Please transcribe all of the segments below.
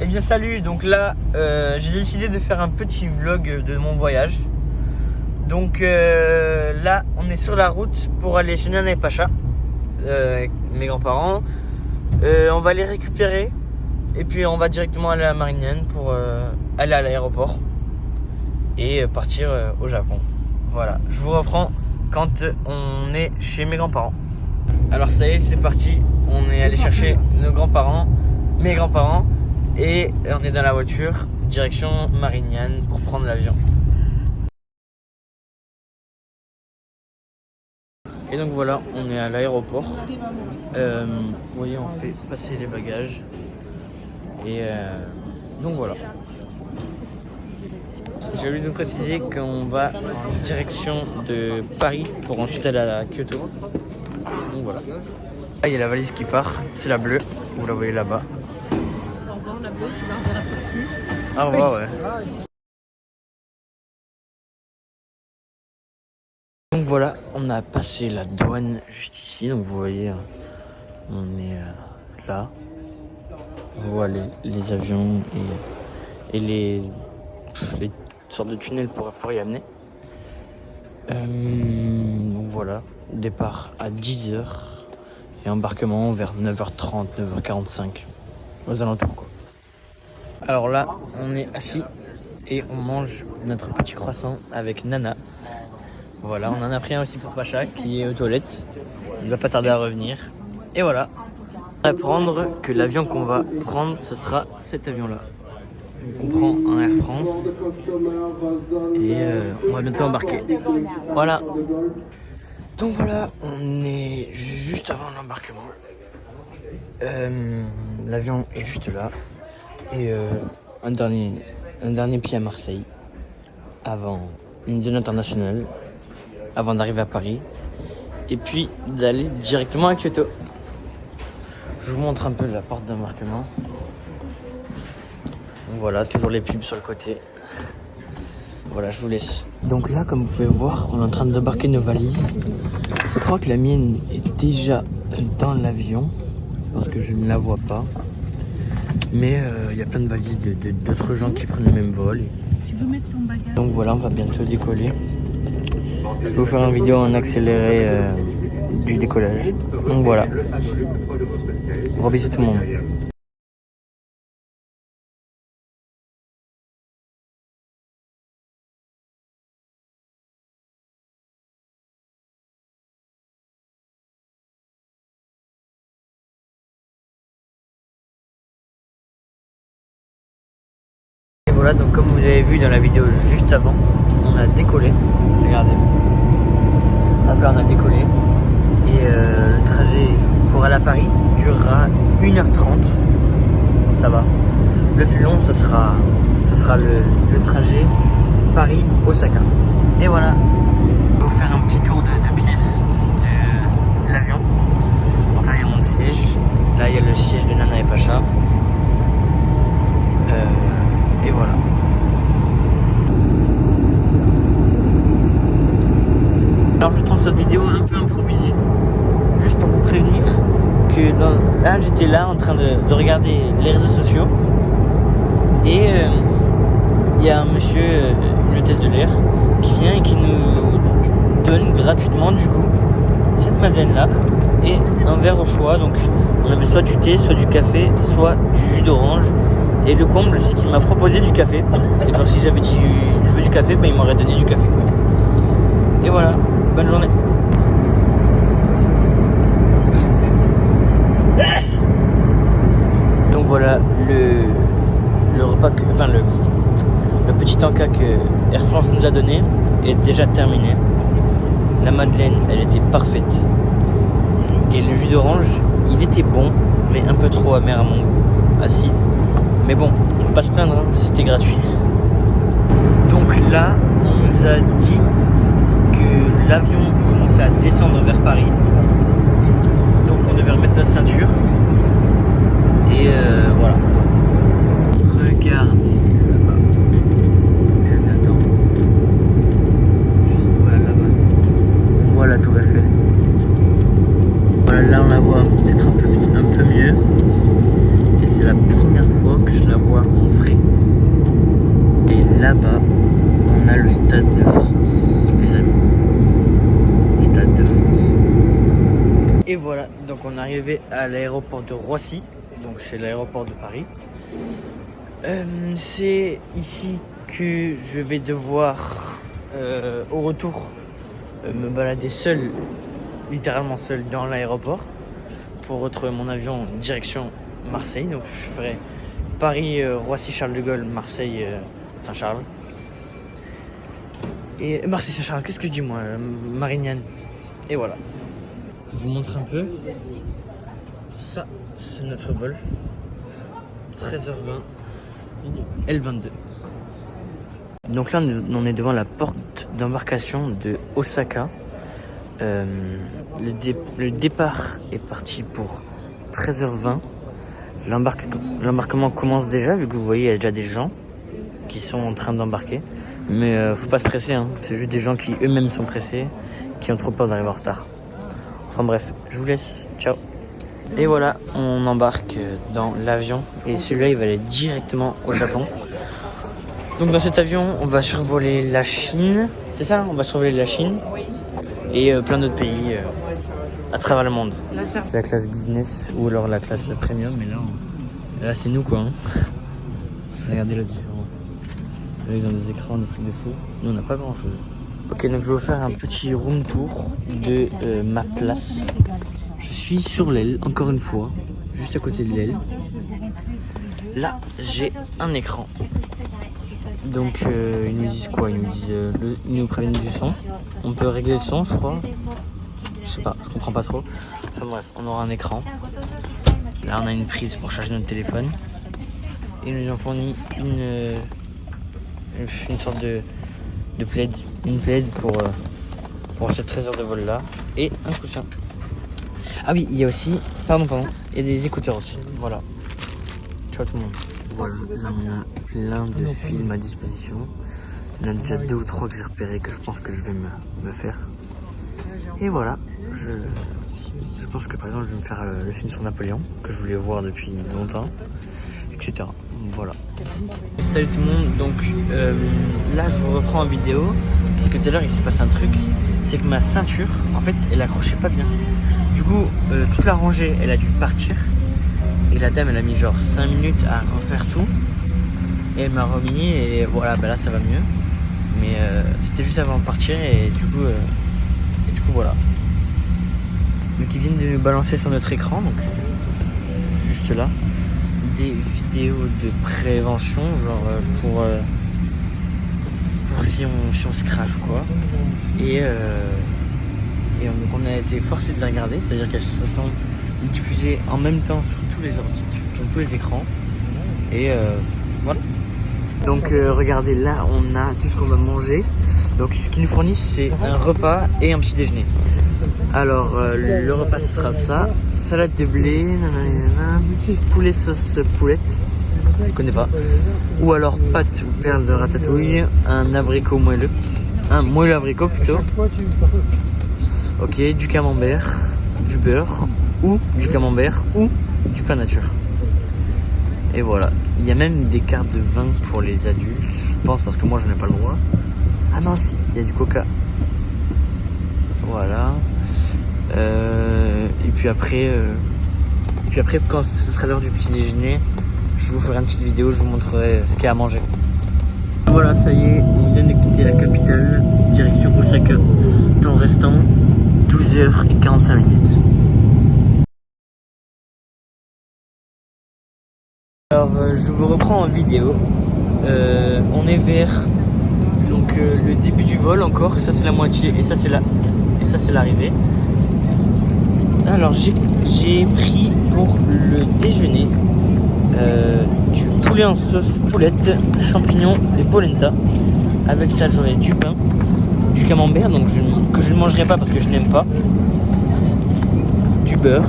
Eh bien salut, donc là j'ai décidé de faire un petit vlog de mon voyage. Donc là on est sur la route pour aller chez Nana et Pacha avec mes grands-parents. On va les récupérer et puis on va directement aller à Marignane pour aller à l'aéroport et partir au Japon. Voilà, je vous reprends quand on est chez mes grands-parents. Alors ça y est, c'est parti, on est allé chercher nos grands-parents, mes grands-parents. Et on est dans la voiture, direction Marignane pour prendre l'avion. Et donc voilà, on est à l'aéroport. Vous voyez, on fait passer les bagages. Et donc voilà. J'ai oublié de vous préciser qu'on va en direction de Paris pour ensuite aller à Kyoto. Donc voilà. Là, il y a la valise qui part, c'est la bleue, vous la voyez là-bas. Ah ouais. Donc voilà, on a passé la douane juste ici. Donc vous voyez, on est là. On voit les avions et les sortes de tunnels pour y amener. Donc voilà, départ à 10h et embarquement vers 9h30, 9h45 aux alentours quoi. Alors là, on est assis et on mange notre petit croissant avec Nana. Voilà, on en a pris un aussi pour Pacha qui est aux toilettes. Il va pas tarder à revenir. Et voilà. On va apprendre que l'avion qu'on va prendre, ce sera cet avion-là. On prend un Air France et on va bientôt embarquer. Voilà. Donc voilà, on est juste avant l'embarquement. L'avion est juste là. Et un dernier pied à Marseille avant une zone internationale, avant d'arriver à Paris et puis d'aller directement à Kyoto. Je vous montre un peu la porte d'embarquement. Donc voilà, toujours les pubs sur le côté. Voilà, je vous laisse. Donc là, comme vous pouvez voir, on est en train de débarquer nos valises. Je crois que la mienne est déjà dans l'avion parce que je ne la vois pas. Mais il y a plein de valises d'autres gens qui prennent le même vol. Tu veux mettre ton bagage? Donc voilà, on va bientôt décoller. Je vais vous faire une vidéo en accéléré du décollage. Donc voilà. Gros bisous tout le monde. Et voilà, donc comme vous avez vu dans la vidéo juste avant, on a décollé. Regardez. Hop là, on a décollé. Et le trajet pour aller à Paris durera 1h30. Ça va. Le plus long, ce sera le trajet Paris-Osaka. Et voilà. Je vais vous faire un petit tour de pièces de l'avion. Donc là, il y a mon siège. Là, il y a le siège de Nana et Pacha. Et voilà. Alors je tourne cette vidéo un peu improvisée, juste pour vous prévenir que là j'étais là en train de regarder les réseaux sociaux et il y a un monsieur, une hôtesse de l'air, qui vient et qui nous donne gratuitement du coup cette madeleine là et un verre au choix. Donc on avait soit du thé, soit du café, soit du jus d'orange. Et le comble, c'est qu'il m'a proposé du café. Et genre si j'avais dit je veux du café, ben il m'aurait donné du café. Et voilà, bonne journée. Donc voilà, le repas le petit encas que Air France nous a donné est déjà terminé. La madeleine, elle était parfaite. Et le jus d'orange, il était bon, mais un peu trop amer à mon goût, acide. Mais bon, on ne peut pas se plaindre, hein, c'était gratuit. Donc là, on nous a dit que l'avion commençait à descendre vers Paris. Donc on devait remettre notre ceinture. Et voilà. Regardez là-bas. Attends. Voilà là-bas. On voit la tour Eiffel. Voilà, là on la voit peut-être un peu mieux. Et c'est la première fois que je la vois là-bas, on a le Stade de France, les amis. Le Stade de France. Et voilà, donc on est arrivé à l'aéroport de Roissy, donc c'est l'aéroport de Paris. C'est ici que je vais devoir, au retour, me balader seul, littéralement seul dans l'aéroport pour retrouver mon avion direction Marseille. Donc je ferai Paris, Roissy, Charles de Gaulle, Marseille, Saint-Charles. Et Marseille, Saint-Charles, qu'est-ce que je dis moi, Marignane. Et voilà. Je vous montre un peu. Ça, c'est notre vol. 13h20, L22. Donc là, on est devant la porte d'embarcation de Osaka. Le départ est parti pour 13h20. L'embarquement commence déjà, vu que vous voyez, il y a déjà des gens qui sont en train d'embarquer. Mais faut pas se presser, hein. C'est juste des gens qui eux-mêmes sont pressés, qui ont trop peur d'arriver en retard. Enfin bref, je vous laisse, ciao. Et voilà, on embarque dans l'avion et celui-là il va aller directement au Japon. Donc dans cet avion, on va survoler la Chine, c'est ça, on va survoler la Chine et plein d'autres pays à travers le monde. La classe business ou alors la classe premium, mais là c'est nous quoi. Hein. Regardez la différence. Là ils ont des écrans, des trucs de fou. Nous on n'a pas grand chose. Ok, donc je vais vous faire un petit room tour de ma place. Je suis sur l'aile, encore une fois, juste à côté de l'aile. Là, j'ai un écran. Donc, ils nous disent quoi? Ils nous préviennent du son. On peut régler le son, je crois. Je sais pas, je comprends pas trop. Enfin bref, on aura un écran. Là, on a une prise pour charger notre téléphone. Et ils nous ont fourni une sorte de plaid. Une plaid pour ces 13 heures de vol là. Et un coussin. Ah oui, il y a aussi, pardon, il y a des écouteurs aussi, voilà. Ciao tout le monde. Voilà, là on a plein de films à disposition. Il y en a déjà 2 ou 3 que j'ai repérés que je pense que je vais me faire. Et voilà, je pense que par exemple je vais me faire le film sur Napoléon, que je voulais voir depuis longtemps, etc. Voilà. Salut tout le monde, donc là je vous reprends en vidéo, parce que tout à l'heure il s'est passé un truc, c'est que ma ceinture, en fait, elle accrochait pas bien. Du coup, toute la rangée, elle a dû partir. Et la dame, elle a mis genre 5 minutes à refaire tout. Et elle m'a remis et voilà, bah là ça va mieux. Mais c'était juste avant de partir et du coup voilà. Donc ils viennent de nous balancer sur notre écran, donc juste là, des vidéos de prévention, genre pour si on se crache ou quoi. Et donc on a été forcé de les regarder, c'est-à-dire qu'elles se sont diffusées en même temps sur tous les écrans. Et voilà. Donc regardez, là on a tout ce qu'on va manger. Donc ce qu'ils nous fournissent, c'est un repas et un petit déjeuner. Alors le repas ce sera ça, salade de blé, nanana, poulet sauce poulette, je connais pas. Ou alors pâte ou perles de ratatouille, un abricot moelleux, un moelleux abricot plutôt. Ok, du camembert, du beurre, ou du camembert, ou du pain nature. Et voilà, il y a même des cartes de vin pour les adultes, je pense, parce que moi j'en ai pas le droit. Ah non, si, il y a du coca. Voilà. Et puis après, quand ce sera l'heure du petit déjeuner, je vous ferai une petite vidéo, je vous montrerai ce qu'il y a à manger. Voilà, ça y est, on vient de quitter la capitale, direction Osaka. Temps restant 12h45. Alors, je vous reprends en vidéo. On est vers le début du vol encore. Ça c'est la moitié et ça c'est l'arrivée. Alors j'ai pris pour le déjeuner du poulet en sauce poulette, champignons et polenta. Avec ça j'aurai du pain, du camembert que je ne mangerai pas parce que je n'aime pas, du beurre.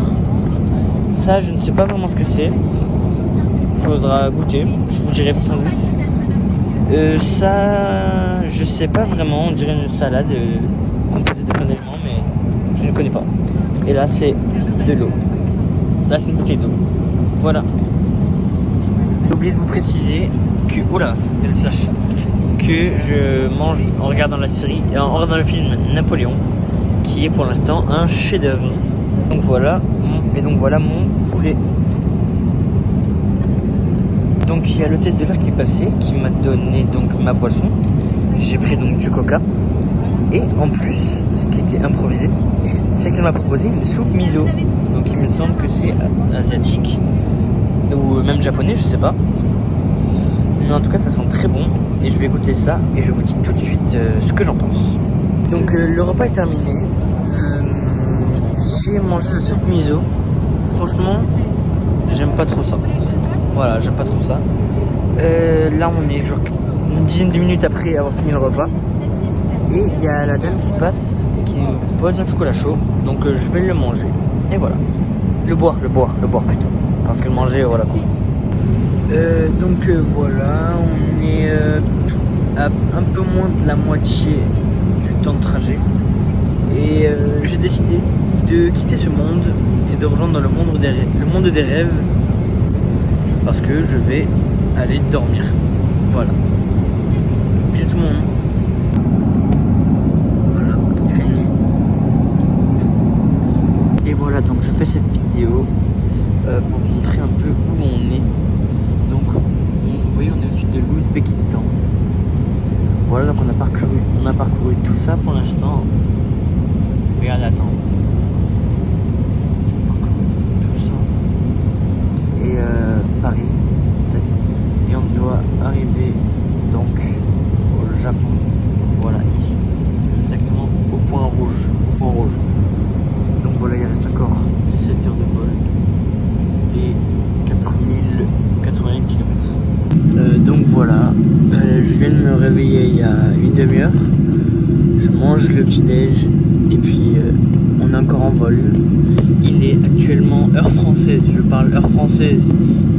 Ça je ne sais pas vraiment ce que c'est. Faudra goûter, je vous dirai sans doute. Ça, je sais pas vraiment, on dirait une salade composée de plein d'éléments, mais je ne connais pas. Et là, c'est de l'eau. Là, c'est une bouteille d'eau. Voilà. J'ai oublié de vous préciser que... Oula, il y a le flash. Que je mange en regardant la série, en regardant le film Napoléon, qui est pour l'instant un chef-d'œuvre. Donc voilà, mon poulet. Donc il y a l'hôtesse de l'air qui est passée, qui m'a donné donc ma boisson. J'ai pris donc du coca. Et en plus, ce qui était improvisé, c'est qu'elle m'a proposé une soupe miso. Donc il me semble que c'est asiatique ou même japonais, je sais pas. Mais en tout cas, ça sent très bon et je vais goûter ça et je vous dis tout de suite ce que j'en pense. Donc le repas est terminé. J'ai mangé la soupe miso. Franchement, j'aime pas trop ça. Voilà, j'aime pas trop ça. Là, on est genre une dizaine de minutes après avoir fini le repas. Et il y a la dame qui passe et qui me propose un chocolat chaud. Donc je vais le manger. Et voilà. Le boire plutôt. Parce que le manger, voilà quoi. Donc voilà, on est à un peu moins de la moitié du temps de trajet. Et j'ai décidé de quitter ce monde et de rejoindre le monde des rêves. Parce que je vais aller dormir. Voilà. J'ai tout mon nom. Voilà, il fait nuit. Et voilà, donc je fais cette vidéo pour vous montrer un peu où on est. Donc, vous voyez, on est au sud de l'Ouzbékistan. Voilà, donc on a parcouru tout ça pour l'instant. Regardez, attends. Tout ça. Et Paris. Et on doit arriver donc au Japon. Voilà, ici. Exactement au point rouge. Donc voilà, il reste encore 7 heures de vol. Et 4080 km. Donc voilà, je viens de me réveiller il y a une demi-heure. Je mange le petit déj et puis on est encore en vol. Il est actuellement heure française, je parle heure française.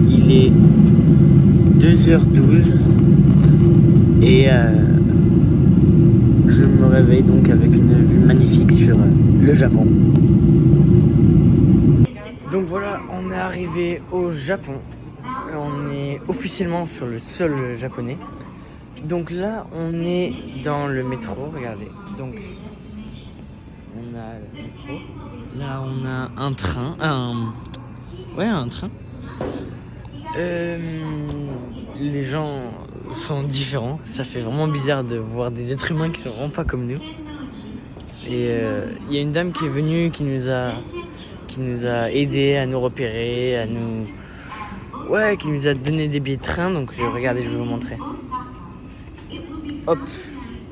Il est 2h12 et je me réveille donc avec une vue magnifique sur le Japon. Donc voilà, on est arrivé au Japon. On est officiellement sur le sol japonais. Donc là, on est dans le métro. Regardez. Donc, on a le métro. Là, on a un train. Un train. Les gens sont différents. Ça fait vraiment bizarre de voir des êtres humains qui sont vraiment pas comme nous. Et il y a une dame qui est venue, qui nous a aidé à nous repérer, qui nous a donné des billets de train. Donc regardez, je vais vous montrer. Hop,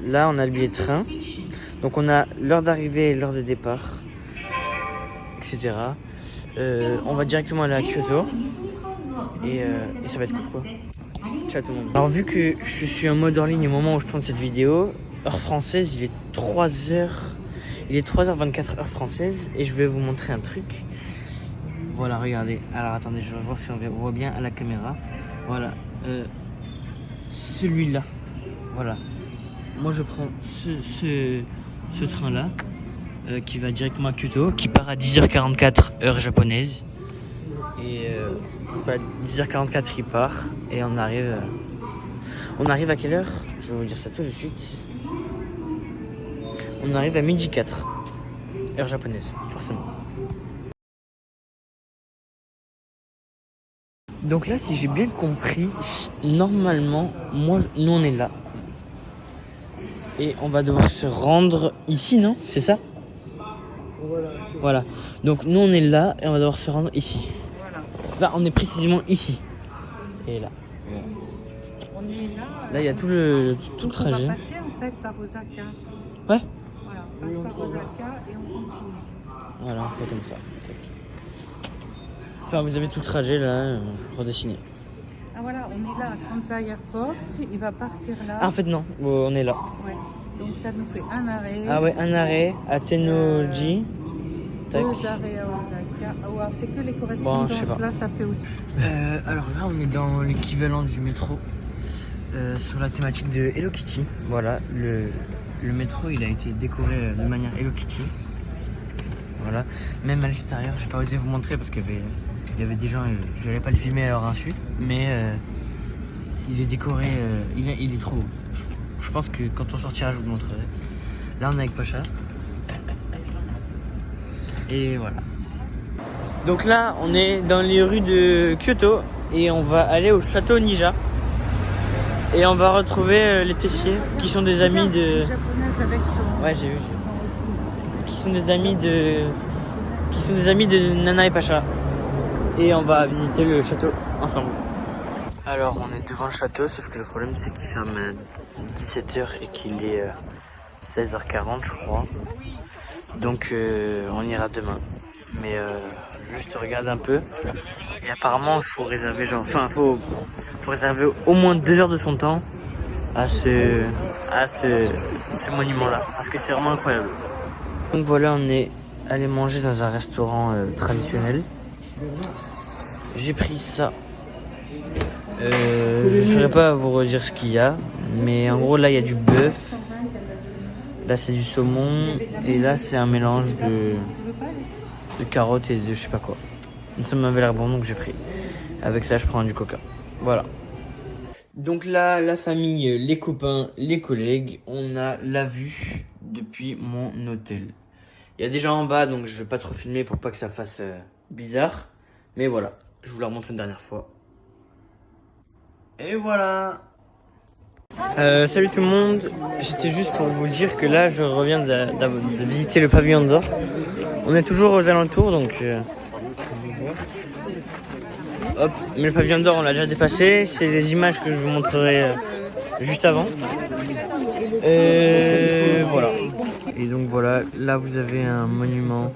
là on a le billet de train. Donc on a l'heure d'arrivée et l'heure de départ, etc. On va directement aller à Kyoto. Et ça va être cool quoi. Ciao tout le monde. Alors vu que je suis en mode hors ligne au moment où je tourne cette vidéo, heure française, il est 3h. Il est 3h24 heure française et je vais vous montrer un truc. Voilà, regardez. Alors attendez, je vais voir si on voit bien à la caméra. Voilà. Celui-là. Voilà. Moi je prends ce train-là qui va directement à Kyoto, qui part à 10h44 heure japonaise. Et 10h44 il part et on arrive à quelle heure? Je vais vous dire ça tout de suite. On arrive à 12h04 heure japonaise, forcément. Donc là, si j'ai bien compris, normalement, nous on est là. Et on va devoir se rendre ici, non? C'est ça? Voilà. Donc nous on est là et on va devoir se rendre ici. Voilà. Là, on est précisément ici. Et là. On est là. Là, il y a tout le trajet. On va passer en fait par Osaka. Ouais. Voilà, on passe par Osaka et on continue. Voilà, on fait comme ça. Enfin, vous avez tout le trajet là, redessiné. Ah voilà, on est là à Kansai Airport. Il va partir là. Ah, en fait, non, on est là. Ouais. Donc ça nous fait un arrêt. Ah ouais, un arrêt à Tennoji. 2 arrêts à Osaka. Ah ouais, c'est que les correspondances. Bon, je sais pas. Là, ça fait aussi. Alors là, on est dans l'équivalent du métro sur la thématique de Hello Kitty. Voilà, le métro, il a été décoré de manière Hello Kitty. Voilà, même à l'extérieur, j'ai pas osé vous montrer parce qu'il y avait Il y avait des gens, je n'allais pas le filmer à leur insu, mais il est décoré, il est trop beau. Je pense que quand on sortira, je vous le montrerai. Là, on est avec Pacha. Et voilà. Donc là, on est dans les rues de Kyoto et on va aller au château Nija. Et on va retrouver les Tessiers qui sont des amis de. Japonaise avec son. Ouais, j'ai vu. Qui sont des amis de. Qui sont des amis de Nana et Pacha. Et on va visiter le château ensemble. Alors, on est devant le château, sauf que le problème c'est qu'il ferme à 17h et qu'il est 16h40, je crois. Donc, on ira demain. Mais juste regarde un peu. Et apparemment, il faut réserver faut réserver au moins 2 heures de son temps à ce monument-là, parce que c'est vraiment incroyable. Donc voilà, on est allé manger dans un restaurant traditionnel. J'ai pris ça. Je ne saurais pas vous redire ce qu'il y a, mais en gros là il y a du bœuf, là c'est du saumon, et là c'est un mélange de carottes et de je sais pas quoi. Ça m'avait l'air bon, donc j'ai pris. Avec ça je prends du coca. Voilà. Donc là, la famille, les copains, les collègues, on a la vue depuis mon hôtel. Il y a des gens en bas, donc je vais pas trop filmer pour pas que ça fasse bizarre. Mais voilà, je vous la remontre une dernière fois. Et voilà. Salut tout le monde, c'était juste pour vous dire que là je reviens de visiter le pavillon d'or. On est toujours aux alentours, donc hop, mais le pavillon d'or on l'a déjà dépassé. C'est les images que je vous montrerai juste avant. Et voilà. Et donc voilà, là vous avez un monument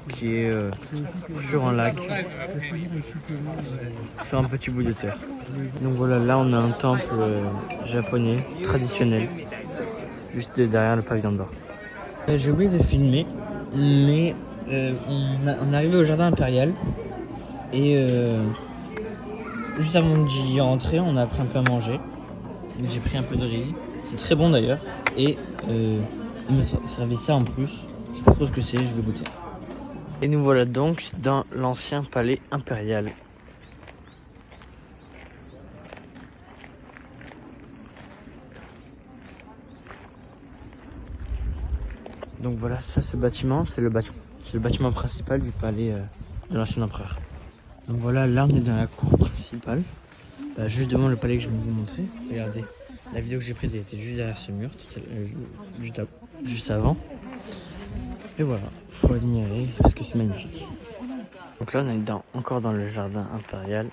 qui est sur un lac, sur un petit bout de terre. Donc voilà, là on a un temple japonais traditionnel, juste derrière le pavillon d'or. J'ai oublié de filmer, mais on est arrivé au jardin impérial et juste avant d'y rentrer, on a pris un peu à manger. J'ai pris un peu de riz, c'est très bon d'ailleurs, et il me servait ça en plus. Je sais pas trop ce que c'est, je vais goûter. Et nous voilà donc dans l'ancien palais impérial. Donc voilà, ça ce bâtiment, c'est le bâtiment principal du palais de l'ancien empereur. Donc voilà, là on est dans la cour principale, juste devant le palais que je viens de vous montrer. Regardez, la vidéo que j'ai prise elle était juste derrière ce mur, juste avant. Et voilà, faut admirer parce que c'est magnifique. Donc là on est encore dans le jardin impérial.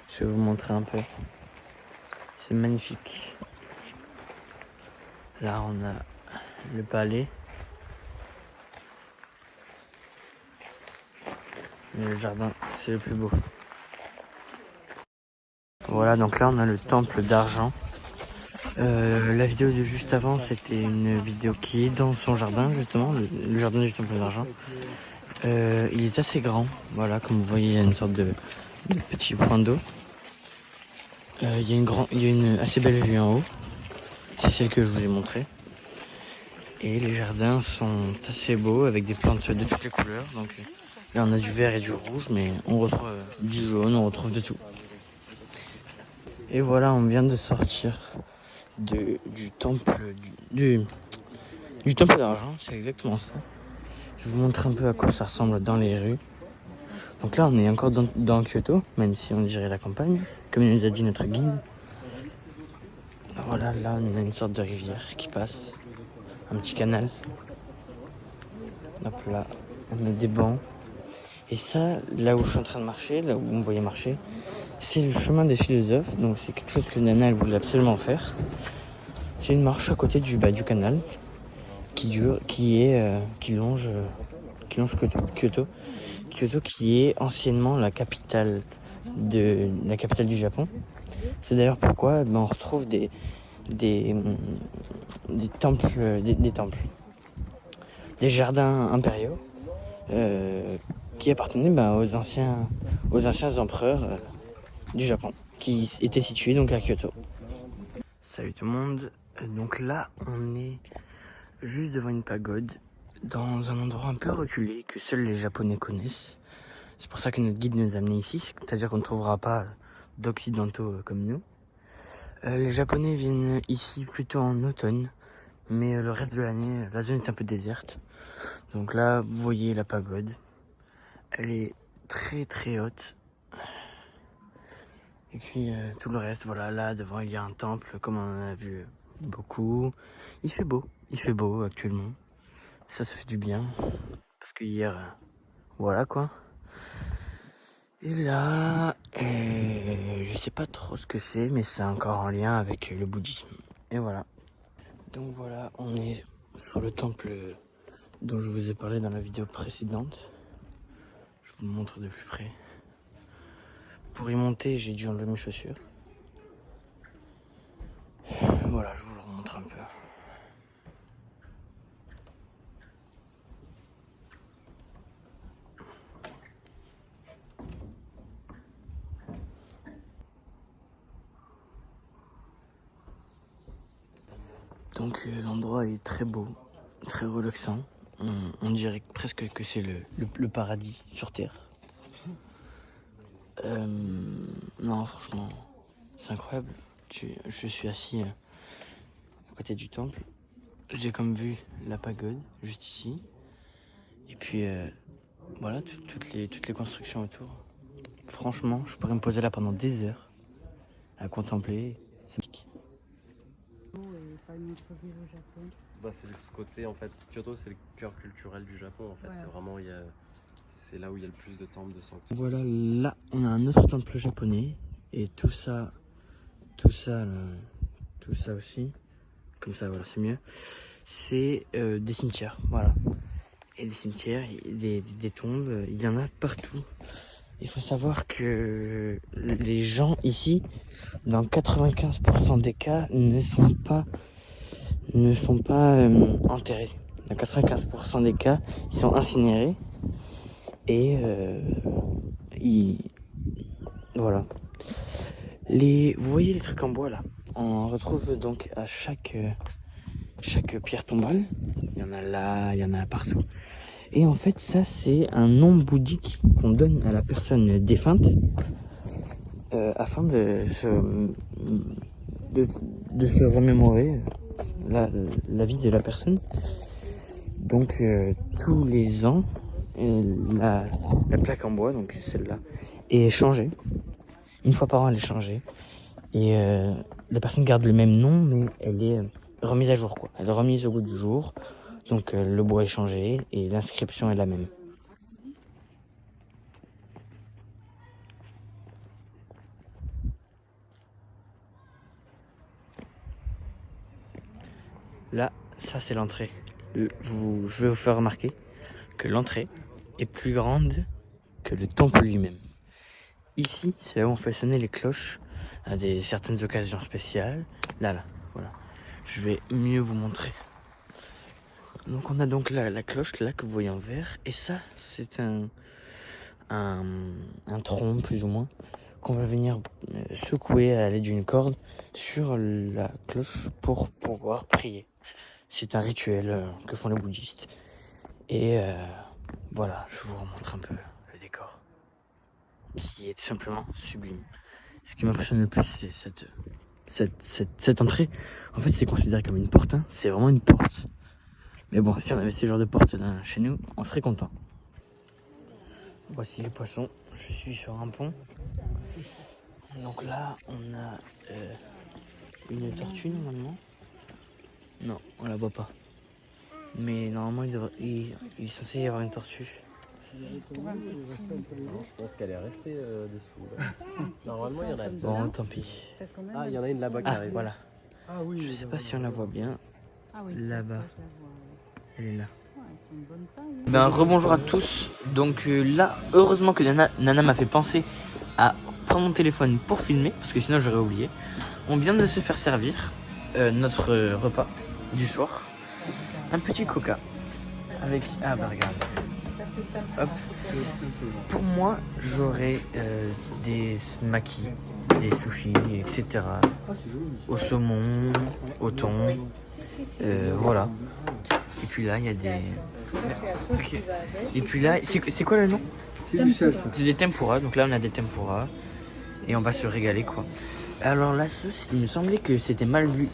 Je vais vous montrer un peu. C'est magnifique. Là on a le palais. Mais le jardin, c'est le plus beau. Voilà, donc là on a le temple d'argent. La vidéo de juste avant, c'était une vidéo qui est dans son jardin, justement, le jardin du temple d'argent. Il est assez grand, voilà, comme vous voyez, il y a une sorte de petit point d'eau. Il y a une assez belle vue en haut. C'est celle que je vous ai montrée. Et les jardins sont assez beaux, avec des plantes de toutes les couleurs. Donc là on a du vert et du rouge, mais on retrouve du jaune, on retrouve de tout. Et voilà, on vient de sortir du temple du temple d'argent, c'est exactement ça. Je vous montre un peu à quoi ça ressemble dans les rues. Donc là on est encore dans Kyoto, même si on dirait la campagne, comme nous a dit notre guide. Voilà, là on a une sorte de rivière qui passe, un petit canal. Hop là, on a des bancs. Et ça, là où je suis en train de marcher, là où vous me voyez marcher, c'est le chemin des philosophes. Donc c'est quelque chose que Nana elle voulait absolument faire. C'est une marche à côté du canal qui longe Kyoto. Kyoto qui est anciennement la capitale du Japon. C'est d'ailleurs pourquoi on retrouve des temples, des jardins impériaux qui appartenaient aux anciens empereurs du Japon, qui étaient situés donc à Kyoto. Salut tout le monde, donc là on est juste devant une pagode, dans un endroit un peu reculé que seuls les Japonais connaissent. C'est pour ça que notre guide nous a amenés ici, c'est-à-dire qu'on ne trouvera pas d'occidentaux comme nous. Les Japonais viennent ici plutôt en automne, mais le reste de l'année, la zone est un peu déserte. Donc là, vous voyez la pagode. Elle est très très haute. Et puis tout le reste, voilà, là devant il y a un temple, comme on en a vu beaucoup. Il fait beau actuellement. Ça fait du bien. Parce que hier, voilà quoi. Et là, je sais pas trop ce que c'est, mais c'est encore en lien avec le bouddhisme. Et voilà. Donc voilà, on est sur le temple dont je vous ai parlé dans la vidéo précédente. Je vous le montre de plus près. Pour y monter, j'ai dû enlever mes chaussures. Voilà, je vous le remontre un peu. Donc l'endroit est très beau, très relaxant. On dirait presque que c'est le paradis sur Terre. Non, franchement, c'est incroyable. Je suis assis à côté du temple. J'ai comme vue la pagode, juste ici. Et puis, voilà, toutes les constructions autour. Franchement, je pourrais me poser là pendant des heures à contempler. C'est magnifique. Pas une autre ville au Japon. Bah, c'est ce côté, en fait, Kyoto, c'est le cœur culturel du Japon, en fait. Ouais. C'est vraiment, c'est là où il y a le plus de temples de sanctuaires. Voilà, là, on a un autre temple japonais. Et tout ça aussi, comme ça, voilà, c'est mieux. C'est des cimetières, voilà. Et des cimetières, des tombes, il y en a partout. Il faut savoir que les gens ici, dans 95% des cas, ne sont pas enterrés. Dans 95% des cas, ils sont incinérés. Et voilà. Vous voyez les trucs en bois là? On retrouve donc à chaque pierre tombale. Il y en a là, il y en a partout. Et en fait, ça, c'est un nom bouddhique qu'on donne à la personne défunte afin de se remémorer la vie de la personne. Donc, tous les ans, la plaque en bois, donc celle-là, est changée. Une fois par an, elle est changée. Et la personne garde le même nom, mais elle est remise à jour, quoi. Elle est remise au goût du jour. Donc le bois est changé et l'inscription est la même. Là, ça c'est l'entrée. Je vais vous faire remarquer que l'entrée est plus grande que le temple lui-même. Ici, c'est là où on fait sonner les cloches à certaines occasions spéciales. Là, voilà. Je vais mieux vous montrer. Donc on a donc la cloche là que vous voyez en vert. Et ça, c'est un tronc plus ou moins qu'on va venir secouer à l'aide d'une corde sur la cloche pour pouvoir prier. C'est un rituel que font les bouddhistes. Et voilà, je vous remontre un peu le décor, qui est tout simplement sublime. Ce qui m'impressionne le plus, c'est cette entrée. En fait, c'est considéré comme une porte, hein. C'est vraiment une porte. Mais bon, si on avait ce genre de porte chez nous, on serait content. Voici les poissons. Je suis sur un pont. Donc là, on a une tortue normalement. Non, on la voit pas. Mais normalement, il est censé y avoir une tortue. Je pense qu'elle est restée dessous. Là. Normalement, il y en a deux. Bon, tant pis. Ah, il y en a une là-bas qui arrive. Voilà. Ah oui. Je sais pas si on la voit bien. Ah oui, Là-bas. Elle est là. Ouais, c'est une bonne taille. Ben, rebonjour à tous. Donc là, heureusement que Nana m'a fait penser à prendre mon téléphone pour filmer, parce que sinon j'aurais oublié. On vient de se faire servir notre repas du soir. Un petit coca. Avec... Ah bah regarde. Ça, c'est Hop. Pour moi, j'aurais des makis, des sushis, etc. Au saumon, au thon. Voilà. Et puis là, il y a des... Ça, c'est la sauce qui va avec. Et puis là, c'est quoi le nom? C'est du sel, ça. C'est des tempura, donc là on a des tempura. Et on va se régaler quoi. Alors la sauce, il me semblait que c'était mal vu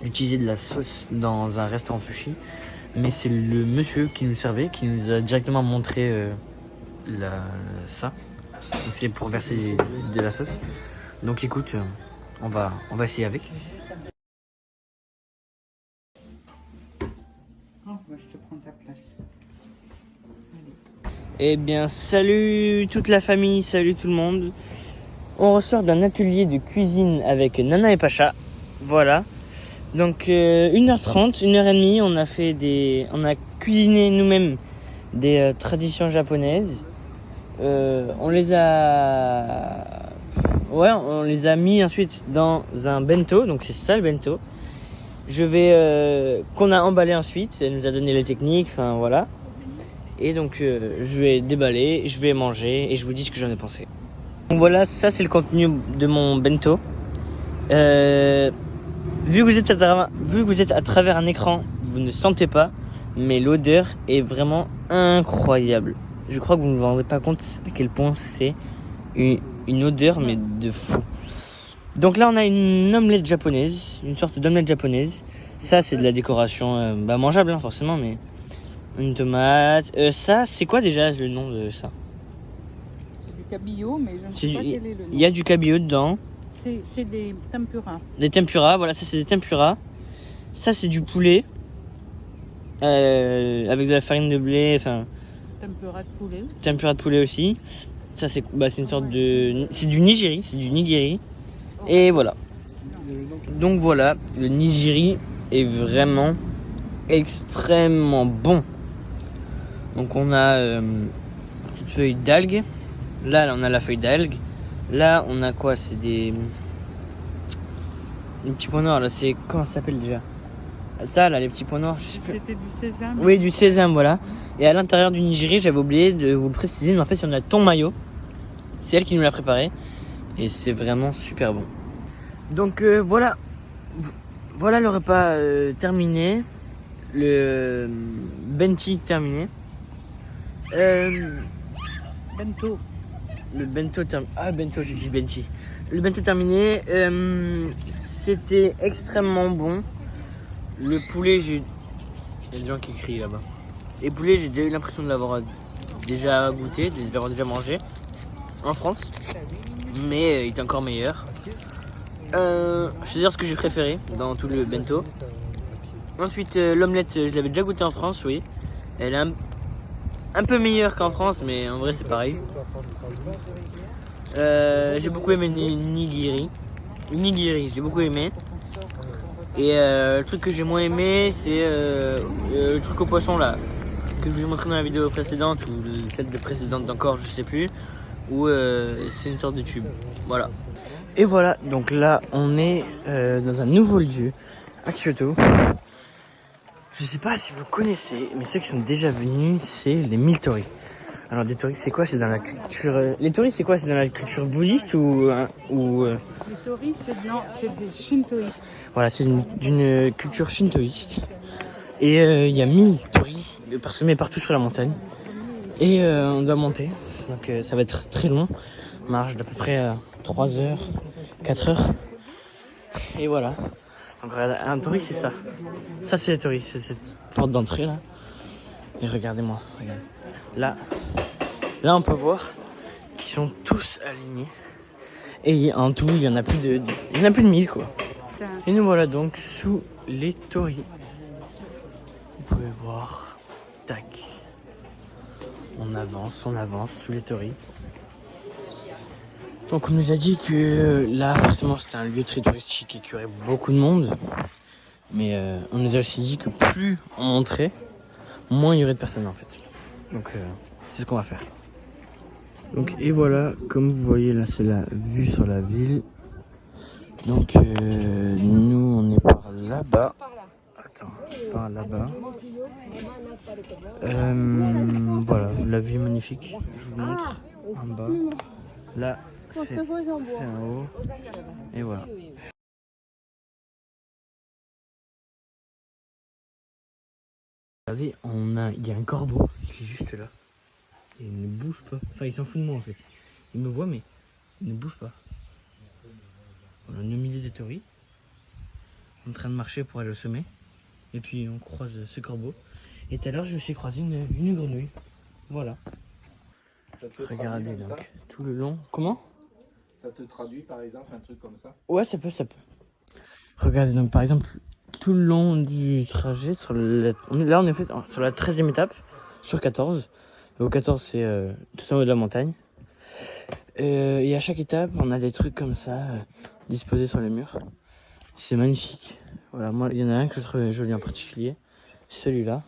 d'utiliser de la sauce dans un restaurant sushi. Mais c'est le monsieur qui nous servait, qui nous a directement montré ça. Donc c'est pour verser de la sauce. Donc écoute, on va essayer avec. Oh, bah, je te prends ta place. Eh bien salut toute la famille, salut tout le monde. On ressort d'un atelier de cuisine avec Nana et Pacha. Voilà. Donc 1h30, 1h30, on a cuisiné nous-mêmes des traditions japonaises. On les a mis ensuite dans un bento, donc c'est ça le bento. Qu'on a emballé ensuite, elle nous a donné les techniques, enfin voilà. Et donc je vais déballer, je vais manger et je vous dis ce que j'en ai pensé. Donc voilà, ça c'est le contenu de mon bento. Vu que vous êtes à travers un écran, vous ne sentez pas, mais l'odeur est vraiment incroyable. Je crois que vous ne vous rendez pas compte à quel point c'est une odeur mais de fou. Donc là on a une omelette japonaise, une sorte d'omelette japonaise. Ça c'est de la décoration mangeable forcément, mais une tomate. Ça c'est quoi déjà le nom de ça? C'est du cabillaud, mais je ne sais pas quel est le nom. Il y a du cabillaud dedans. C'est des tempura. Des tempura, voilà, ça c'est des tempura. Ça c'est du poulet. Avec de la farine de blé, enfin. Tempura de poulet. Tempura de poulet aussi. Ça c'est une sorte de. C'est du nigiri. Et voilà. Donc voilà, le nigiri est vraiment extrêmement bon. Donc on a cette feuille d'algue. Là on a la feuille d'algue. Là on a quoi? C'est des petits points noirs là, c'est comment ça s'appelle déjà? Ça là, les petits points noirs, je sais plus. C'était du sésame. Oui, du sésame, voilà. Et à l'intérieur du nigiri, j'avais oublié de vous le préciser, mais en fait, on a thon mayo. C'est elle qui nous l'a préparé. Et c'est vraiment super bon. Donc voilà. Voilà le repas terminé. Le benti terminé. Bento. Le bento terminé. Ah, bento, j'ai dit benti. Le bento terminé. C'était extrêmement bon. Le poulet, il y a des gens qui crient là-bas. Et poulet, j'ai déjà eu l'impression de l'avoir déjà goûté, de l'avoir déjà mangé en France. Mais il est encore meilleur. Je vais dire ce que j'ai préféré dans tout le bento. Ensuite, l'omelette, je l'avais déjà goûté en France, oui. Elle est un peu meilleure qu'en France, mais en vrai, c'est pareil. J'ai beaucoup aimé nigiri. Nigiri, j'ai beaucoup aimé. Et le truc que j'ai moins aimé, c'est le truc au poisson là, que je vous ai montré dans la vidéo précédente, ou celle de précédente encore, je sais plus, où c'est une sorte de tube. Voilà. Et voilà, donc là on est dans un nouveau lieu à Kyoto. Je sais pas si vous connaissez, mais ceux qui sont déjà venus, c'est les 1000 tori. Alors des tori, c'est quoi? C'est dans la culture. Les tori, c'est quoi? C'est dans la culture bouddhiste ou Les tori, c'est des shintoïstes. Voilà, c'est d'une culture shintoïste. Et il y a 1000 tori parsemés partout sur la montagne. Et on doit monter. Donc ça va être très long. Marche d'à peu près 3 heures, 4 heures. Et voilà. Donc un tori, c'est ça. Ça, c'est les tori. C'est cette porte d'entrée là. Et regardez-moi. Regardez. Là, on peut voir qu'ils sont tous alignés. Et en tout, il y en a plus de 1000 quoi. Et nous voilà donc sous les tori. Vous pouvez voir, tac. On avance sous les tori. Donc on nous a dit que là forcément c'était un lieu très touristique et qu'il y aurait beaucoup de monde. Mais on nous a aussi dit que plus on monterait, moins il y aurait de personnes en fait. Donc c'est ce qu'on va faire. Donc et voilà, comme vous voyez là c'est la vue sur la ville. Donc nous on est par là-bas. Attends, par là-bas. Voilà, la vue est magnifique. Je vous montre en bas. Là c'est en haut. Et voilà. Regardez, il y a un corbeau qui est juste là. Il ne bouge pas. Enfin, il s'en fout de moi en fait. Il me voit, mais il ne bouge pas. Voilà, on est au milieu des tauris. En train de marcher pour aller au sommet. Et puis on croise ce corbeau. Et tout à l'heure, je me suis croisé une grenouille. Voilà. Regardez donc, tout le long. Comment? Ça te traduit par exemple un truc comme ça? Ouais, ça peut. Regardez donc, par exemple, tout le long du trajet, là on est fait sur la 13e étape, sur 14. Et au 14, c'est tout en haut de la montagne. Et à chaque étape, on a des trucs comme ça, disposés sur les murs. C'est magnifique. Voilà, moi, il y en a un que je trouve joli en particulier. Celui-là.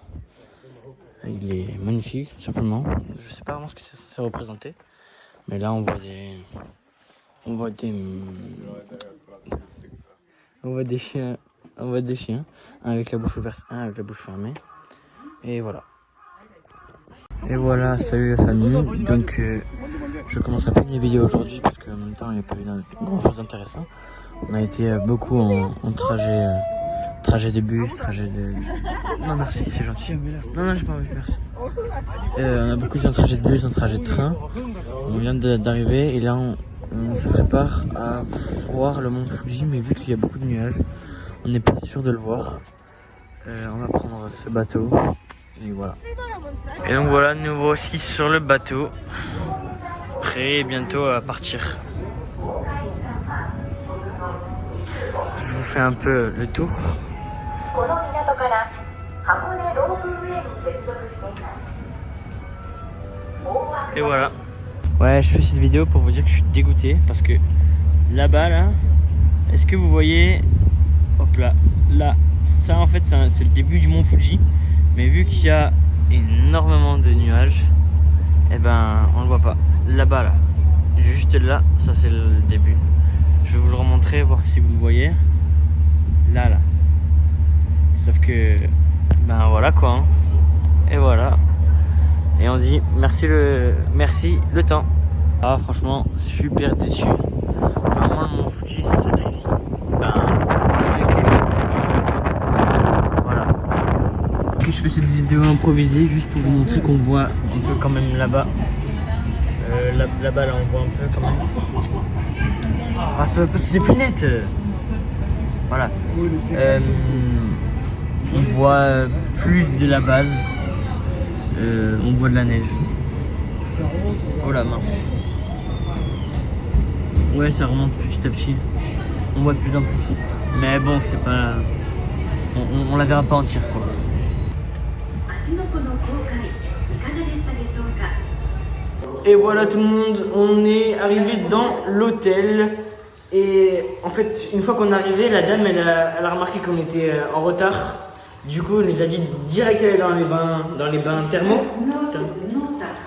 Il est magnifique, tout simplement. Je sais pas vraiment ce que ça représentait. Mais là, on voit des chiens. On voit des chiens. Un avec la bouche ouverte, un avec la bouche fermée. Et voilà. Et voilà, salut la famille. Donc, je commence à faire une vidéo aujourd'hui parce qu'en même temps, il n'y a pas eu grand chose d'intéressant. On a été beaucoup en trajet de bus, trajet de... Non merci, c'est gentil. Non, j'ai pas envie, merci. On a beaucoup été en trajet de bus, en trajet de train. On vient d'arriver et là on se prépare à voir le mont Fuji, mais vu qu'il y a beaucoup de nuages, on n'est pas sûr de le voir. On va prendre ce bateau et voilà. Et donc voilà, nous voici sur le bateau, prêt bientôt à partir. Je vous fais un peu le tour. Et voilà. Ouais, je fais cette vidéo pour vous dire que je suis dégoûté parce que là-bas, là, est-ce que vous voyez, hop là, ça en fait c'est le début du mont Fuji, mais vu qu'il y a énormément de nuages, et ben on le voit pas. Là-bas, là, juste là, ça c'est le début. Je vais vous le remontrer, voir si vous le voyez. Là. Sauf que, ben voilà quoi. Hein. Et voilà. Et on dit merci le temps. Ah franchement, super déçu. Normalement le mont Fuji, ça c'est ici. Voilà. Ok, je fais cette vidéo improvisée juste pour vous montrer qu'on voit un peu quand même là-bas. Là-bas, là, on voit un peu quand même. Ah, c'est plus net. Voilà. On voit plus de la base. On voit de la neige. Oh la mince. Ouais, ça remonte petit à petit. On voit de plus en plus. Mais bon, c'est pas... On la verra pas entière, quoi. Et voilà tout le monde, on est arrivé dans l'hôtel. Et en fait, une fois qu'on est arrivé, la dame, elle a remarqué qu'on était en retard. Du coup, elle nous a dit direct aller dans les bains thermaux. Non, ça n'a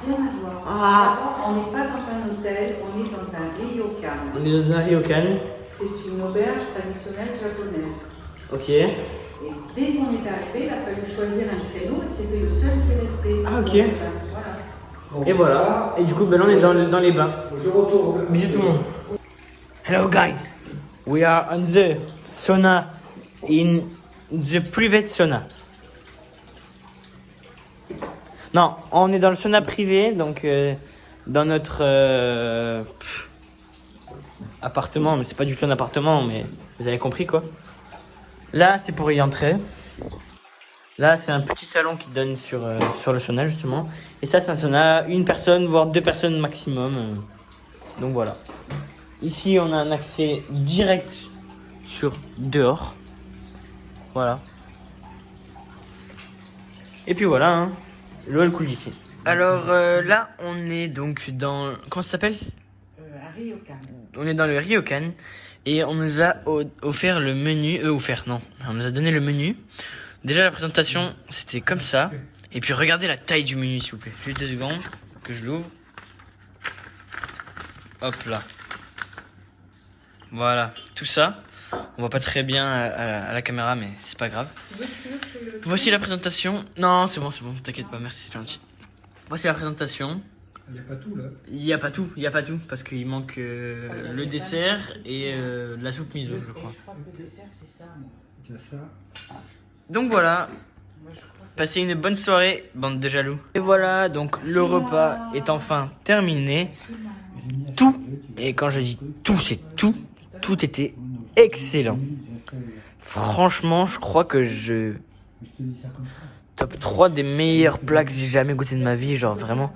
rien à voir. Ah. On n'est pas dans un hôtel, on est dans un ryokan. On est dans un ryokan. C'est une auberge traditionnelle japonaise. Ok. Et dès qu'on est arrivé, il a fallu choisir un créneau et c'était le seul qui restait. Ah, ok. Voilà. Et voilà. Et du coup, ben là, on est dans les bains. Je retourne. Bisous tout le monde. Hello guys. We are on the sauna in the private sauna. Non, on est dans le sauna privé, donc dans notre appartement, mais c'est pas du tout un appartement, mais vous avez compris quoi. Là, c'est pour y entrer. Là, c'est un petit salon qui donne sur le sauna justement. Et ça, c'est un sauna, une personne, voire 2 personnes maximum. Donc voilà. Ici, on a un accès direct sur dehors. Voilà. Et puis voilà, hein. L'eau elle coule d'ici. Alors là, on est donc dans... Comment ça s'appelle? Un ryokan. On est dans le ryokan. Et on nous a offert le menu... non. On nous a donné le menu. Déjà, la présentation, c'était comme ça. Et puis, regardez la taille du menu, s'il vous plaît. Juste 2 secondes que je l'ouvre. Hop là. Voilà, tout ça. On voit pas très bien à la caméra, mais c'est pas grave. Voici la présentation. Non, c'est bon, t'inquiète pas, merci, c'est gentil. Voici la présentation. Il n'y a pas tout là. Il y a pas tout, parce qu'il manque le dessert et la soupe miso, je crois. Je crois que le dessert, c'est ça. Il y a ça. Donc voilà, Passez une bonne soirée, bande de jaloux. Et voilà, donc le repas est enfin terminé. Tout, et quand je dis tout, c'est tout, tout était excellent. Franchement, je crois que top 3 des meilleurs plats que j'ai jamais goûté de ma vie, genre vraiment.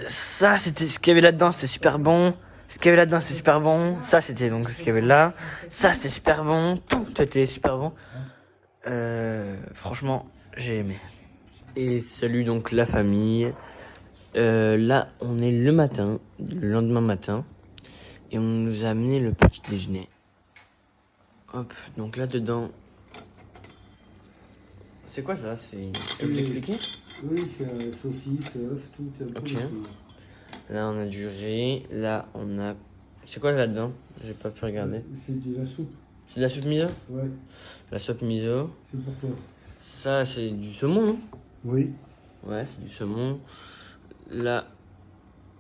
Ça, c'était ce qu'il y avait là-dedans, c'était super bon. Ce qu'il y avait là-dedans, c'était super bon. Ça, c'était donc ce qu'il y avait là. Ça, c'était super bon. Tout était super bon. Franchement, j'ai aimé. Et salut donc la famille. Là, on est le matin, le lendemain matin. Et on nous a amené le petit déjeuner. Hop, donc là-dedans... C'est quoi ça? Tu peux m'expliquer? Oui, c'est saucisse, œuf, tout. Ok. Là, on a du riz. Là, on a... C'est quoi là-dedans? J'ai pas pu regarder. C'est de la soupe. C'est de la soupe miso? Ouais. La soupe miso. C'est pour toi. Ça, c'est du saumon, non? Oui. Ouais, c'est du saumon. Là,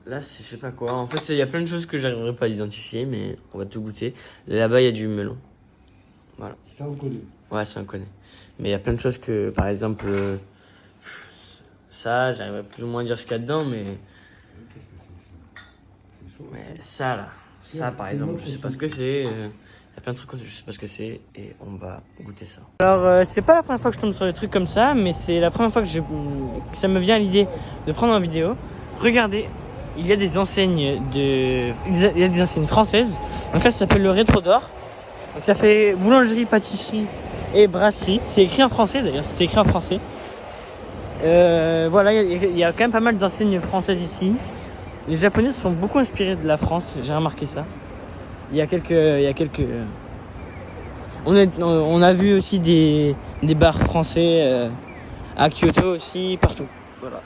c'est je sais pas quoi. En fait, il y a plein de choses que j'arriverai pas à identifier, mais on va tout goûter. Là-bas, il y a du melon. Voilà. Ça, on connaît. Ouais, ça, on connaît. Mais il y a plein de choses que, par exemple, ça, j'arriverai plus ou moins à dire ce qu'il y a dedans, mais... C'est chaud. Mais ça, là. Ça, par exemple, je sais pas ce que c'est. Il y a plein de trucs, je sais pas ce que c'est, et on va goûter ça. Alors, c'est pas la première fois que je tombe sur des trucs comme ça, mais c'est la première fois que ça me vient à l'idée de prendre en vidéo. Regardez, il y a des enseignes françaises. Donc ça s'appelle le Rétro d'Or. Donc ça fait boulangerie, pâtisserie et brasserie. C'est écrit en français d'ailleurs, c'était écrit en français. Voilà, il y a quand même pas mal d'enseignes françaises ici. Les Japonais se sont beaucoup inspirés de la France, j'ai remarqué ça. Il y a quelques... On a vu aussi des bars français à Kyoto aussi, partout. Voilà.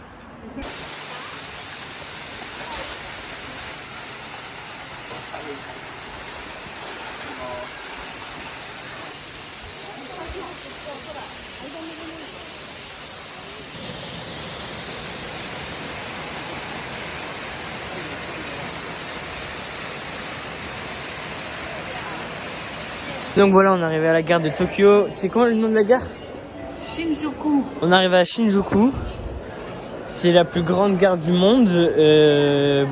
Donc voilà, on est arrivé à la gare de Tokyo. C'est quoi le nom de la gare? Shinjuku. On arrive à Shinjuku. C'est la plus grande gare du monde. Les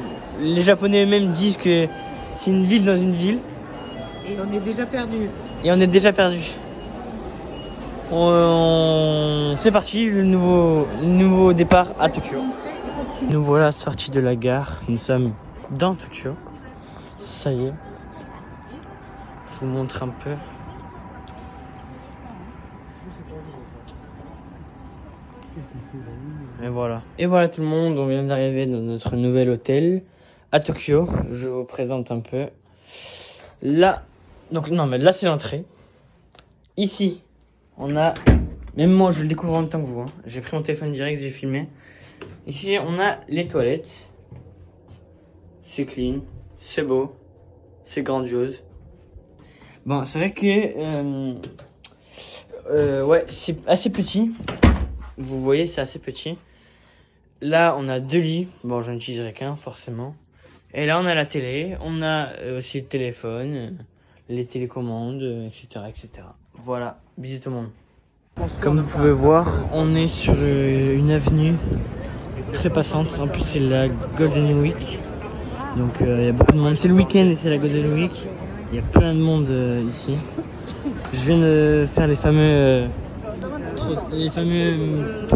Japonais eux-mêmes disent que c'est une ville dans une ville. Et on est déjà perdu. Et on est déjà perdu. C'est parti, le nouveau départ à Tokyo. Nous voilà sortis de la gare. Nous sommes dans Tokyo. Ça y est. Je vous montre un peu. Et voilà. Et voilà tout le monde, on vient d'arriver dans notre nouvel hôtel à Tokyo. Je vous présente un peu. Là, donc non mais là c'est l'entrée. Ici, on a, même moi je le découvre en même temps que vous. Hein. J'ai pris mon téléphone direct, j'ai filmé. Ici on a les toilettes. C'est clean, c'est beau, c'est grandiose. Bon, c'est vrai que ouais, c'est assez petit. Vous voyez, c'est assez petit. Là, on a 2 lits. Bon, j'en utiliserai qu'un, forcément. Et là, on a la télé. On a aussi le téléphone, les télécommandes, etc., etc. Voilà, bisous tout le monde. Comme vous pouvez voir, on est sur une avenue très passante. En plus, c'est la Golden Week. Donc, il y a beaucoup de monde. C'est le week-end et c'est la Golden Week. Il y a plein de monde ici. Je viens de faire les fameux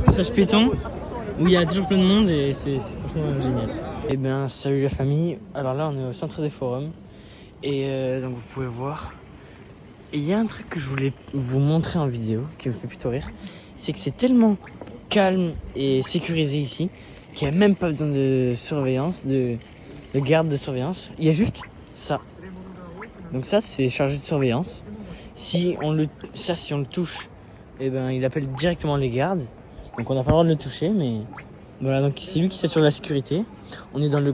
passages piétons où il y a toujours plein de monde et c'est franchement génial. Eh bien, salut la famille. Alors là, on est au centre des forums et donc vous pouvez voir. Et il y a un truc que je voulais vous montrer en vidéo qui me fait plutôt rire, c'est que c'est tellement calme et sécurisé ici qu'il n'y a même pas besoin de surveillance, de garde de surveillance. Il y a juste ça. Donc ça, c'est chargé de surveillance. Si on le touche, eh ben, il appelle directement les gardes. Donc on n'a pas le droit de le toucher, mais voilà. Donc c'est lui qui s'assure de la sécurité. On est dans le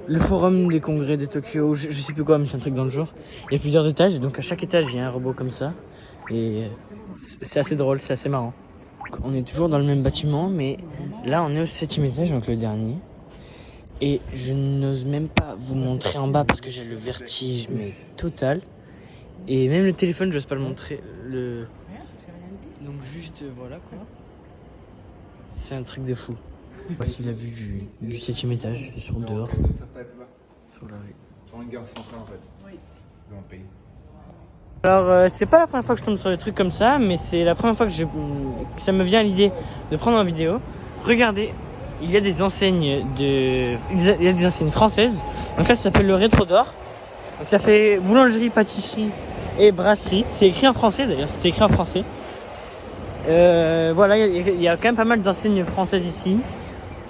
le forum des congrès de Tokyo. Je sais plus quoi, mais c'est un truc dans le genre. Il y a plusieurs étages, et donc à chaque étage, il y a un robot comme ça. Et c'est assez drôle, c'est assez marrant. Donc, on est toujours dans le même bâtiment, mais là, on est au 7e étage, donc le dernier. Et je n'ose même pas vous montrer en bas parce que j'ai le vertige mais total. Et même le téléphone, j'ose pas le montrer. Donc juste voilà quoi. C'est un truc de fou. Voici la vue du 7e étage sur dehors. Sur la rue. Sur une gare centrale en fait. Oui. Dans le pays. Alors c'est pas la première fois que je tombe sur des trucs comme ça, mais c'est la première fois que ça me vient à l'idée de prendre en vidéo. Regardez, il y a des enseignes françaises. Donc là ça s'appelle le Rétro d'Or. Donc ça fait boulangerie, pâtisserie et brasserie. C'est écrit en français d'ailleurs, c'était écrit en français. Voilà, il y a quand même pas mal d'enseignes françaises ici.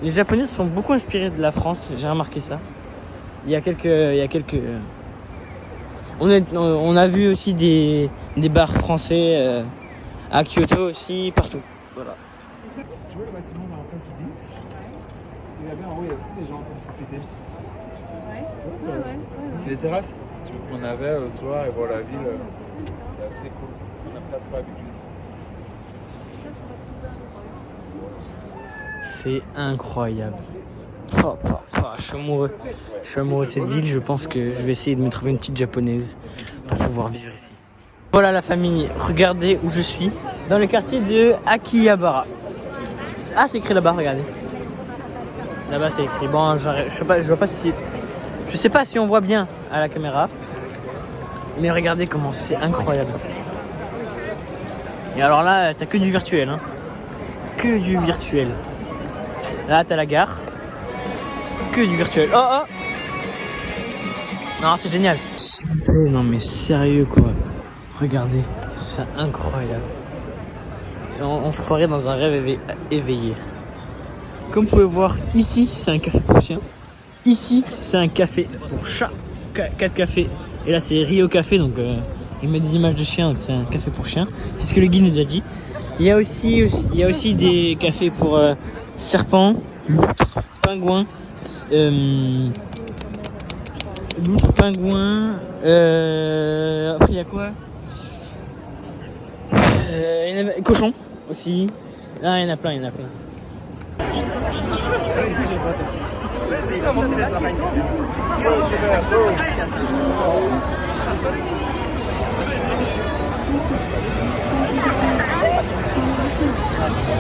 Les Japonais sont beaucoup inspirés de la France, j'ai remarqué ça. Il y a quelques. On a vu aussi des bars français à Kyoto aussi, partout. Voilà. Tu vois le bâtiment là en face du Parce qu'il y avait en haut, il y a aussi des gens en train de profiter. Ouais. C'est des terrasses. Tu peux prendre un verre le soir et voir la ville. C'est assez cool. On n'a pas trop l'habitude. C'est incroyable. Je suis amoureux. Je suis amoureux de cette ville. Je pense que je vais essayer de me trouver une petite japonaise pour pouvoir vivre ici. Voilà la famille. Regardez où je suis. Dans le quartier de Akihabara. Ah, c'est écrit là-bas, regardez. Là-bas, c'est écrit. Bon, je vois pas si... Je sais pas si on voit bien à la caméra. Mais regardez comment c'est incroyable. Et alors là, t'as que du virtuel. Hein. Que du virtuel. Là, t'as la gare. Que du virtuel. Oh. Non, c'est génial. Non, mais sérieux, quoi. Regardez. C'est incroyable. On se croirait dans un rêve éveillé. Comme vous pouvez voir, ici, c'est un café pour chiens. Ici, c'est un café pour chats. 4 cafés. Et là, c'est Rio Café. Donc, il met des images de chiens. Donc, c'est un café pour chiens. C'est ce que le guide nous a dit. Il y a aussi des cafés pour serpents, loutres, pingouins. Après, il y a quoi cochon aussi. Là, il y en a plein.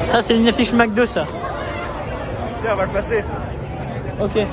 Ça, c'est une affiche McDo, ça. Viens, on va le passer. Ok.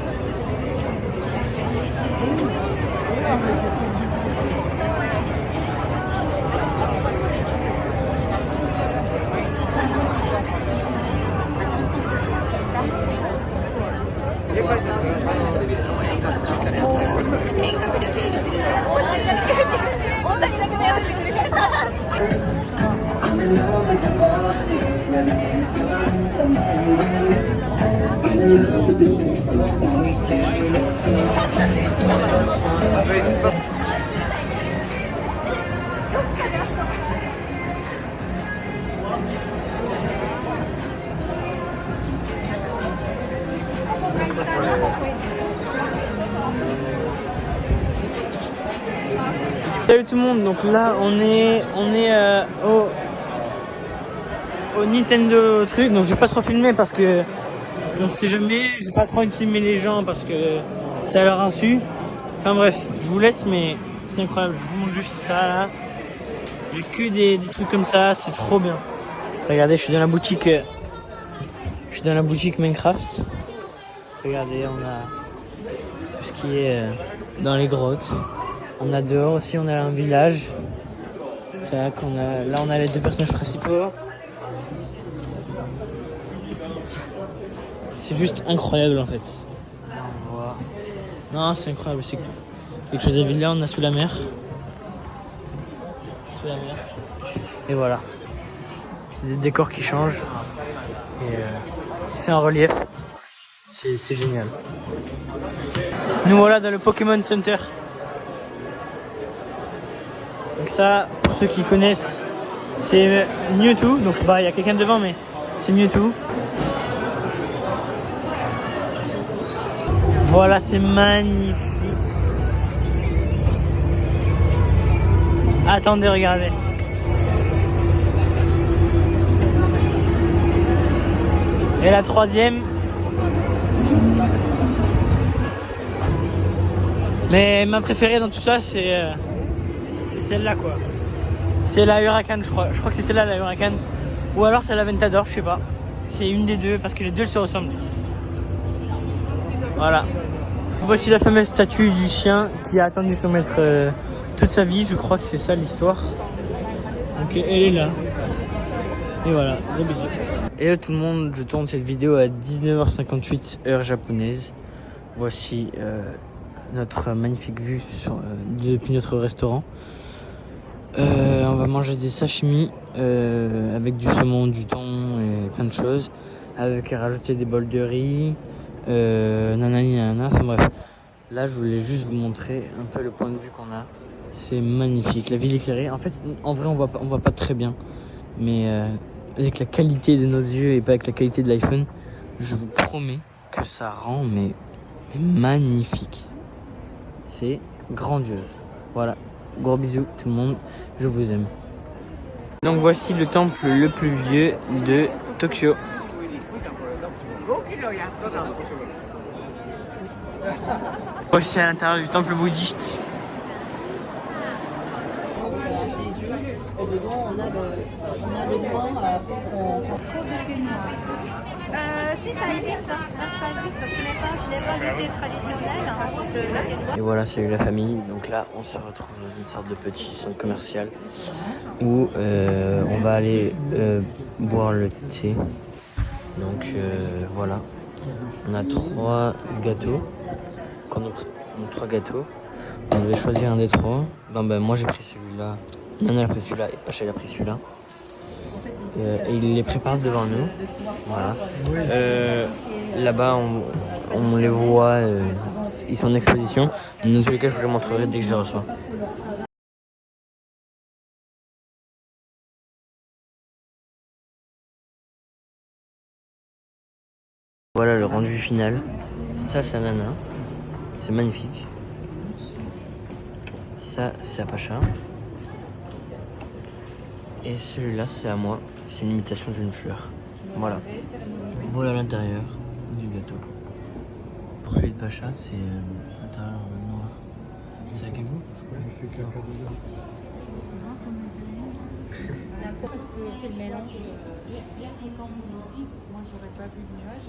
Salut tout le monde, donc là on est au Nintendo truc, donc je vais pas trop filmer parce que on sait jamais, j'ai pas trop envie de filmer les gens parce que c'est à leur insu. Enfin bref, je vous laisse, mais c'est incroyable, je vous montre juste ça là. Il y a que des trucs comme ça, c'est trop bien. Regardez, je suis dans la boutique Minecraft. Regardez, on a tout ce qui est dans les grottes. On a dehors aussi, on a un village. Tac, là on a les 2 personnages principaux. C'est juste incroyable en fait. On voit. Non, c'est incroyable, c'est quelque chose à vivre. Là on a sous la mer. Et voilà. C'est des décors qui changent. Et c'est en relief. C'est génial. Nous voilà dans le Pokémon Center. Donc ça, pour ceux qui connaissent, c'est Mewtwo. Donc bah il y a quelqu'un devant, mais c'est Mewtwo. Voilà, c'est magnifique. Attendez, regardez. Et la 3e. Mais ma préférée dans tout ça, c'est c'est celle-là quoi. C'est la Huracan, je crois. Je crois que c'est celle-là la Huracan. Ou alors c'est la Ventador, je sais pas. C'est une des deux parce que les deux se ressemblent. Voilà. Voici la fameuse statue du chien qui a attendu son maître toute sa vie. Je crois que c'est ça l'histoire. Donc elle est là. Et voilà, gros bisous. Et là tout le monde, je tourne cette vidéo à 19h58 heure japonaise. Voici notre magnifique vue depuis notre restaurant. On va manger des sashimi avec du saumon, du thon et plein de choses. Avec rajouter des bols de riz, nanani nanana, enfin bref. Là je voulais juste vous montrer un peu le point de vue qu'on a. C'est magnifique, la ville éclairée. En fait, en vrai on voit pas très bien. Mais avec la qualité de nos yeux et pas avec la qualité de l'iPhone, je vous promets que ça rend mais magnifique. C'est grandiose. Voilà. Gros bisous tout le monde, je vous aime. Donc voici le temple le plus vieux de Tokyo. Voici à l'intérieur du temple bouddhiste. Si ça existe, ce n'est pas du thé traditionnel. Et voilà, salut la famille. Donc là, on se retrouve dans une sorte de petit centre commercial où on va aller boire le thé. Donc voilà, on a 3 gâteaux. Quand on a 3 gâteaux, on devait choisir un des 3. Moi j'ai pris celui-là, Nana a pris celui-là et Pacha a pris celui-là. Et il les prépare devant nous. Voilà. Là-bas, on les voit, ils sont en exposition. Dans tous les cas, je vous les montrerai dès que je les reçois. Voilà le rendu final. Ça, c'est Nana. C'est magnifique. Ça, c'est à Pacha. Et celui-là, c'est à moi. C'est une imitation d'une fleur. Voilà. Voilà l'intérieur du gâteau. Pour celui de Pacha, c'est l'intérieur noir. C'est à quel goût? Je crois que j'ai fait caca dedans. Parce que c'est le mélange. Moi, j'aurais pas vu le nuage.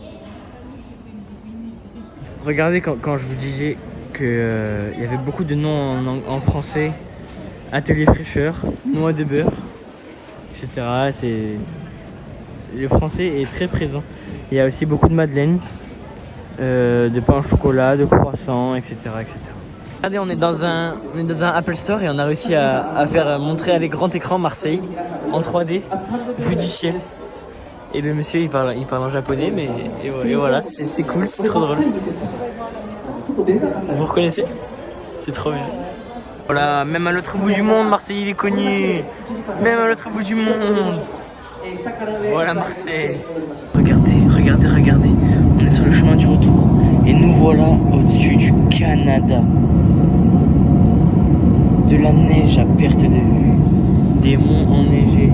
Regardez quand je vous disais qu'il y avait beaucoup de noms en français. Atelier fraîcheur, noix de beurre, etc. Le français est très présent. Il y a aussi beaucoup de madeleines, de pain au chocolat, de croissants, etc. Regardez, on est dans un Apple Store et on a réussi à faire montrer avec grand écran Marseille en 3D, vue du ciel. Et le monsieur il parle en japonais, mais et voilà, c'est cool, c'est trop drôle. Vous reconnaissez? C'est trop bien. Voilà, même à l'autre bout du monde, Marseille il est connu. Même à l'autre bout du monde. Voilà Marseille. Regardez. On est sur le chemin du retour. Et nous voilà au-dessus du Canada. De la neige à perte de vue. Des monts enneigés.